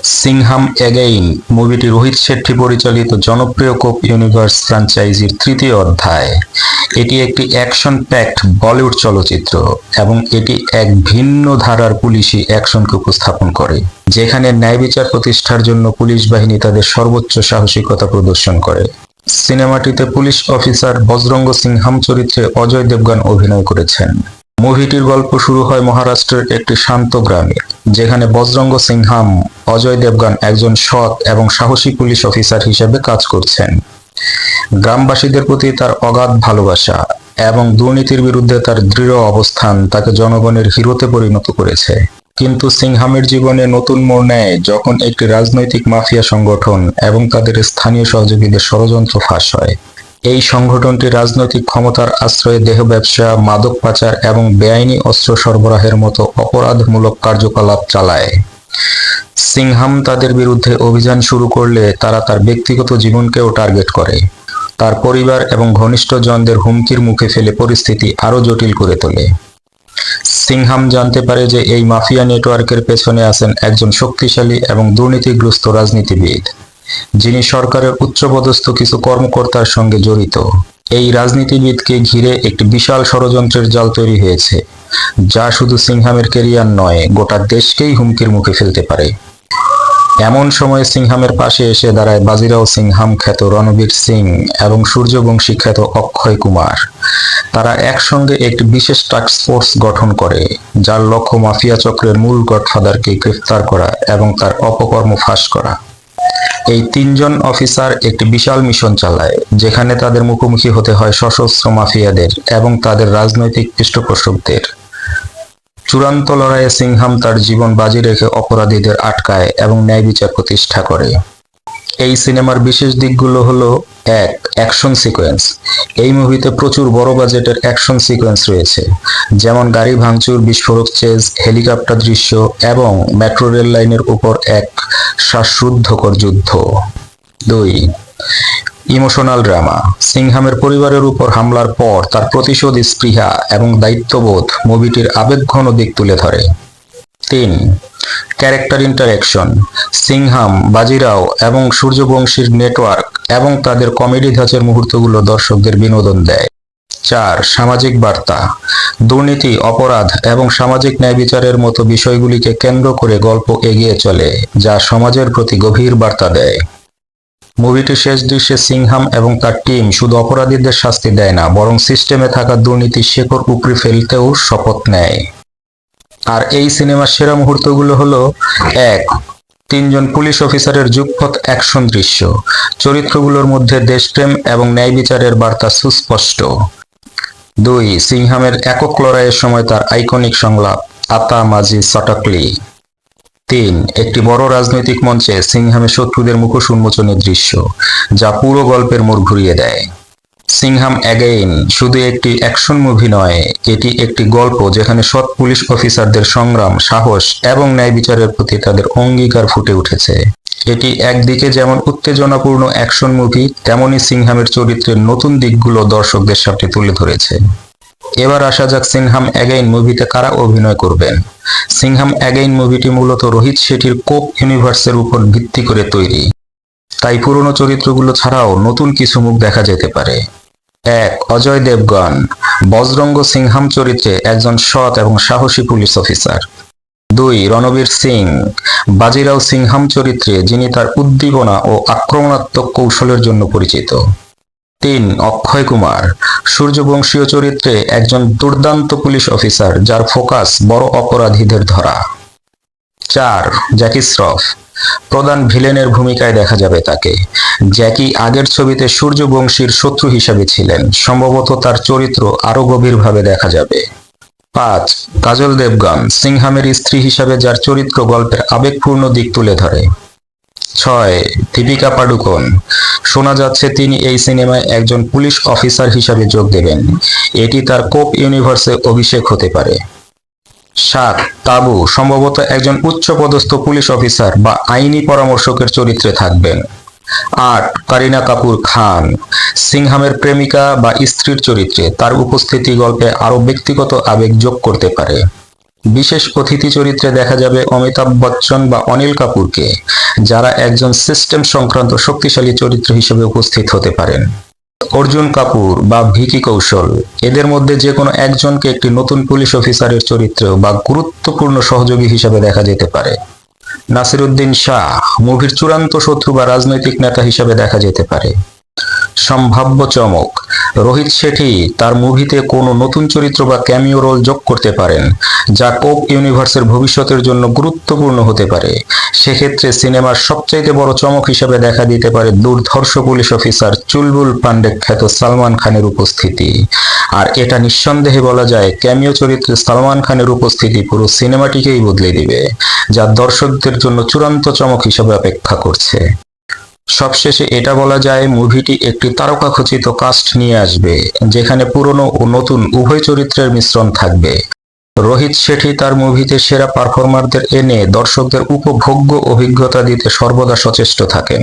Singham again মুভিটি রোহিত শেট্টি পরিচালিত জনপ্রিয় কোপ ইউনিভার্স ফ্র্যাঞ্চাইজির তৃতীয় অধ্যায়। এটি একটি অ্যাকশন প্যাকড বলিউড চলচ্চিত্র এবং এটি এক ভিন্ন ধারার পুলিশি অ্যাকশনকে উপস্থাপন করে, যেখানে ন্যায় বিচার প্রতিষ্ঠার জন্য পুলিশ বাহিনী তাদের সর্বোচ্চ সাহসিকতা প্রদর্শন করে। সিনেমাটিতে পুলিশ অফিসার বজরঙ্গ সিংহাম চরিত্রে অজয় দেবগন অভিনয় করেছেন। মুভিটির গল্প শুরু হয় মহারাষ্ট্রের একটি শান্ত গ্রামে, যেখানে বজরঙ্গ সিংহাম অজয় দেবগন একজন সৎ এবং সাহসী পুলিশ অফিসার হিসেবে কাজ করছেন। গ্রামবাসীদের প্রতি তার অগাধ ভালোবাসা এবং দুর্নীতির বিরুদ্ধে তার দৃঢ় অবস্থান তাকে জনগণের হিরোতে পরিণত করেছে। কিন্তু সিংহামের জীবনে নতুন মোড় নেয় যখন একটি রাজনৈতিক মাফিয়া সংগঠন এবং তাদের স্থানীয় সহযোগীদের ষড়যন্ত্র ফাঁস হয়। এই সংগঠনটি রাজনৈতিক ক্ষমতার আশ্রয়ে দেহ ব্যবসা, মাদক পাচার এবং বেআইনি অস্ত্র সরবরাহের মতো অপরাধমূলক কার্যকলাপ চালায়। সিংহাম তাদের বিরুদ্ধে অভিযান শুরু করলে তারা তার ব্যক্তিগত জীবনকেও টার্গেট করে। তার পরিবার এবং ঘনিষ্ঠজনদের হুমকির মুখে ফেলে পরিস্থিতি আরও জটিল করে তোলে। সিংহাম জানতে পারে যে এই মাফিয়া নেটওয়ার্কের পেছনে আছেন একজন শক্তিশালী এবং দুর্নীতিগ্রস্ত রাজনীতিবিদ, যিনি সরকারের উচ্চপদস্থ কিছু কর্মকর্তার সঙ্গে জড়িত। এই রাজনীতিবিদকে ঘিরে একটি বিশাল ষড়যন্ত্রের জাল তৈরি হয়েছে, যা শুধু সিংহামের ক্যারিয়ার নয়, গোটা দেশকেই হুমকির মুখে ফেলতে পারে। এমন সময় সিংহামের পাশে এসে দাঁড়ায় বাজিরাও সিংহাম খ্যাত রণবীর সিং এবং সূর্যবংশী খ্যাত অক্ষয় কুমার। তারা একসঙ্গে একটি বিশেষ টাস্ক ফোর্স গঠন করে, যার লক্ষ্য মাফিয়া চক্রের মূল গডফাদারকে গ্রেফতার করা এবং তার অপকর্ম ফাঁস করা। এই তিনজন অফিসার একটি বিশাল মিশন চালায়, যেখানে তাদের মুখোমুখি হতে হয় সশস্ত্র মাফিয়াদের এবং তাদের রাজনৈতিক পৃষ্ঠপোষকদের। চূড়ান্ত লড়াইয়ে সিংহাম তার জীবন বাজি রেখে অপরাধীদের আটকায় এবং ন্যায় বিচার প্রতিষ্ঠা করে। এই সিনেমার বিশেষ দিকগুলো হলো: 1. Action sequence. এই মুভিতে প্রচুর বড় বাজেটের অ্যাকশন সিকোয়েন্স রয়েছে, যেমন গাড়ি ভাঙচুর, বিস্ফোরক চেজ, হেলিকপ্টার দৃশ্য এবং মেট্রো রেল লাইনের উপর এক শ্বাসরুদ্ধকর যুদ্ধ। 2. Emotional drama. সিংহামের পরিবারের উপর হামলার পর তার প্রতিশোধ স্পৃহা এবং দায়িত্ববোধ মুভিটির আবেগঘন দিক তুলে ধরে। 3. Character interaction. সিংহাম, বাজিরাও এবং সূর্যবংশীর নেটওয়ার্ক এবং তাদের কমেডি ধাঁচের মুহূর্তগুলো দর্শকদের বিনোদন দেয়। 4. সামাজিক বার্তা। দুর্নীতি, অপরাধ এবং সামাজিক ন্যায় বিচারের মতো বিষয়গুলিকে কেন্দ্র করে গল্প এগিয়ে চলে, যা সমাজের প্রতি গভীর বার্তা দেয়। মুভিটির শেষ দৃশ্যে সিংহাম এবং তার টিম শুধু অপরাধীদের শাস্তি দেয় না, বরং সিস্টেমে থাকা দুর্নীতির শেকড় উপড়ে ফেলতেও শপথ নেয়। আর এই সিনেমার সেরা মুহূর্তগুলো হলো: 1. তিনজন পুলিশ অফিসারের যুগপৎ অ্যাকশন দৃশ্য। চরিত্রগুলোর মধ্যে দেশপ্রেম এবং ন্যায় বিচারের বার্তা সুস্পষ্ট। 2. সিংহামের একক লড়াইয়ের সময় তার আইকনিক সংলাপ, আতা মাঝি সটকলি। 3. একটি বড় রাজনৈতিক মঞ্চে সিংহামের শত্রুদের মুখোশ উন্মোচনের দৃশ্য, যা পুরো গল্পের মোড় ঘুরিয়ে দেয়। সিংহাম এগেইন শুধু একটি অ্যাকশন মুভি নয়, এটি একটি গল্প যেখানে সৎ পুলিশ অফিসারদের সংগ্রাম, সাহস এবং ন্যায় বিচারের প্রতি তাদের অঙ্গীকার ফুটে উঠেছে। এটি একদিকে যেমন উত্তেজনাপূর্ণ অ্যাকশন মুভি, তেমনি সিংহামের চরিত্রের নতুন দিকগুলো দর্শকদের সামনে তুলে ধরেছে। এবার আসা যাক সিংহাম এগেইন মুভিতে কারা অভিনয় করবেন। সিংহাম এগেইন মুভিটি মূলত রোহিত শেঠির কোপ ইউনিভার্সের উপর ভিত্তি করে তৈরি, তাই পুরনো চরিত্রগুলো ছাড়াও নতুন কিছু মুখ দেখা যেতে পারে। 1. অজয় দেবগন, বজরঙ্গ সিংহাম চরিত্রে একজন সৎ এবং সাহসী পুলিশ অফিসার। 2. রণবীর সিং, বাজিরাও সিংহাম চরিত্রে, যিনি তার উদ্দীপনা ও আক্রমণাত্মক কৌশলের জন্য পরিচিত। 3. অক্ষয় কুমার, সূর্যবংশীয় চরিত্রে একজন দুর্দান্ত পুলিশ অফিসার, যার ফোকাস বড় অপরাধীদের ধরা। 4. জ্যাকি শ্রফ, প্রধান ভিলেনের ভূমিকায় দেখা যাবে তাকে। জ্যাকি আগের ছবিতে সূর্যবংশীর শত্রু হিসাবে ছিলেন, সম্ভবত তার চরিত্র আরও গভীরভাবে দেখা যাবে। 5. কাজল দেবগন, সিংহামের স্ত্রী হিসাবে, যার চরিত্র গল্পের আবেগপূর্ণ দিক তুলে ধরে। 6. দীপিকা পাডুকোন, শোনা যাচ্ছে তিনি এই সিনেমায় একজন পুলিশ অফিসার হিসাবে যোগ দেবেন। এটি তার কোপ ইউনিভার্সে অভিষেক হতে পারে। 7. তাবু, সম্ভবত একজন উচ্চপদস্থ পুলিশ অফিসার বা আইনি পরামর্শকের চরিত্রে থাকবেন। 8. কারিনা কাপুর খান, সিংহামের প্রেমিকা বা স্ত্রীর চরিত্রে, তার উপস্থিতি গল্পে আরও ব্যক্তিগত আবেগ যোগ করতে পারে। বিশেষ অতিথি চরিত্রে দেখা যাবে অমিতাভ বচ্চন বা অনিল কাপুরকে, যারা একজন সিস্টেম সংক্রান্ত শক্তিশালী চরিত্র হিসেবে উপস্থিত হতে পারেন। অর্জুন কাপুর বা ভিকি কৌশল, এদের মধ্যে যে কোনো একজনকে একটি নতুন পুলিশ অফিসারের চরিত্রে বা গুরুত্বপূর্ণ সহযোগী হিসেবে দেখা যেতে পারে। নাসিরুদ্দিন শাহ, মুভির চূড়ান্ত শত্রু বা রাজনৈতিক নেতা হিসেবে দেখা যেতে পারে। সম্ভাব্য চমক: রোহিত শেঠি তার মুভিতে কোনো নতুন চরিত্র বা ক্যামিও রোল যোগ করতে পারেন, যা কোপ ইউনিভার্সের ভবিষ্যতের জন্য গুরুত্বপূর্ণ হতে পারে। সেক্ষেত্রে সিনেমার সবচাইতে বড় চমক হিসেবে দেখা দিতে পারে দুর্ধর্ষ পুলিশ অফিসার চুলবুল পান্ডে খ্যাত সালমান খানের উপস্থিতি। আর এটা নিঃসন্দেহে বলা যায়, ক্যামিও চরিত্রে সালমান খানের উপস্থিতি পুরো সিনেমাটিকেই বদলে দিবে, যা দর্শকদের জন্য চূড়ান্ত চমক হিসেবে অপেক্ষা করছে। সবশেষে এটা বলা যায়, মুভিটি একটি তারকাখচিত কাস্ট নিয়ে আসবে, যেখানে পুরনো ও নতুন উভয় চরিত্রের মিশ্রণ থাকবে। রোহিত শেঠি তার মুভিতে সেরা পারফর্মারদের এনে দর্শকদের উপভোগ্য অভিজ্ঞতা দিতে সর্বদা সচেষ্ট থাকেন।